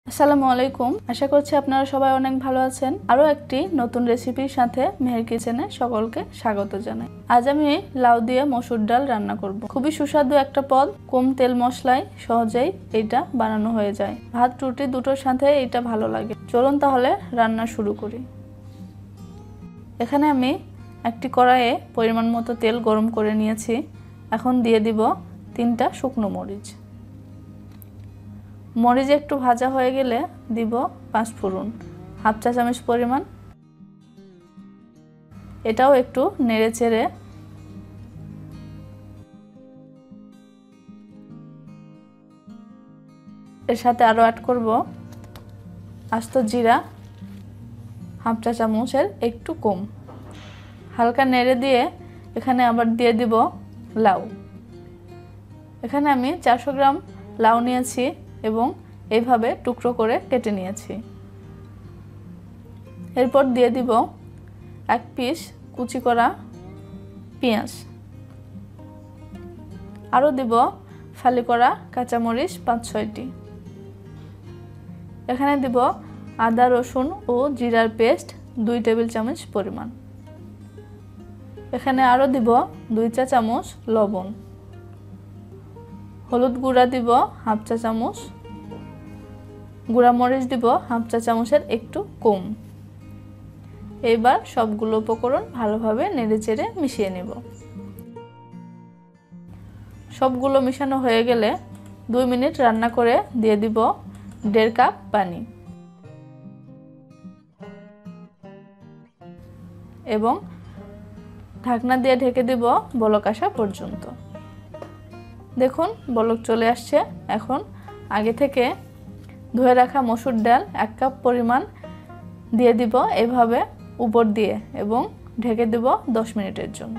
আসসালামু আলাইকুম। আশা করছি আপনারা সবাই অনেক ভালো আছেন। আরো একটি নতুন রেসিপির সাথে মেহের কিচেনে সকলকে স্বাগত জানাই। আজ আমি লাউ দিয়ে মসুর ডাল রান্না করব। খুবই সুস্বাদু একটা পদ, কম তেল মশলায় সহজেই এটা বানানো হয়ে যায়। ভাত রুটি দুটোর সাথে এটা ভালো লাগে। চলুন তাহলে রান্না শুরু করি। এখানে আমি একটি কড়াইয়ে পরিমাণ মতো তেল গরম করে নিয়েছি। এখন দিয়ে দিব 3টা শুকনো মরিচ। মরিচ একটু ভাজা হয়ে গেলে দিব 5 ফোড়ন, হাফ চা চামচ পরিমাণ। এটাও একটু নেড়ে চেড়ে এর সাথে আরো অ্যাড করব আস্ত জিরা, হাফ চা চামচের একটু কম। হালকা নেড়ে দিয়ে এখানে আবার দিয়ে দিব লাউ। এখানে আমি 400 গ্রাম লাউ নিয়েছি এবং এইভাবে টুকরো করে কেটে নিয়েছি। এরপর দিয়ে দিব 1 পিস কুচি করা পেঁয়াজ, আরও দিব ফালি করা কাঁচামরিচ 5-6টি। এখানে দিব আদা রসুন ও জিরার পেস্ট 2 টেবিল চামচ পরিমাণ। এখানে আরও দিব 2 চা চামচ লবণ। হলুদ গুঁড়া দিব হাফ চা চামচ, গুঁড়া মরিচ দিব হাফ চা চামচের একটু কম। এবার সবগুলো উপকরণ ভালোভাবে নেড়েচেড়ে মিশিয়ে নেব। সবগুলো মিশানো হয়ে গেলে 2 মিনিট রান্না করে দিয়ে দিব 1.5 কাপ পানি এবং ঢাকনা দিয়ে ঢেকে দিব বলক আসা পর্যন্ত। দেখুন বলক চলে আসছে। এখন আগে থেকে ধুয়ে রাখা মসুর ডাল 1 কাপ পরিমাণ দিয়ে দিব এভাবে উপর দিয়ে এবং ঢেকে দিব 10 মিনিটের জন্য।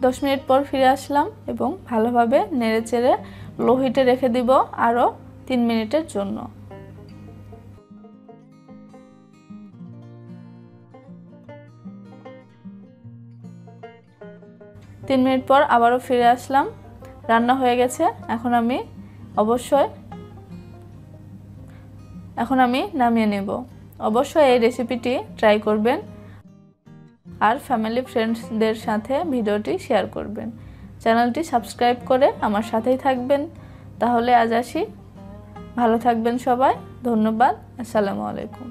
দশ মিনিট পর ফিরে আসলাম এবং ভালোভাবে নেড়েচেড়ে লো হিটে রেখে দিব আরও 3 মিনিটের জন্য। 3 মিনিট পর আবারও ফিরে আসলাম। রান্না হয়ে গেছে। এখন আমি নামিয়ে নেব। অবশ্যই এই রেসিপিটি ট্রাই করবেন আর ফ্যামিলি ফ্রেন্ডসদের সাথে ভিডিওটি শেয়ার করবেন। চ্যানেলটি সাবস্ক্রাইব করে আমার সাথেই থাকবেন। তাহলে আজ আসি। ভালো থাকবেন সবাই। ধন্যবাদ। আসসালামু আলাইকুম।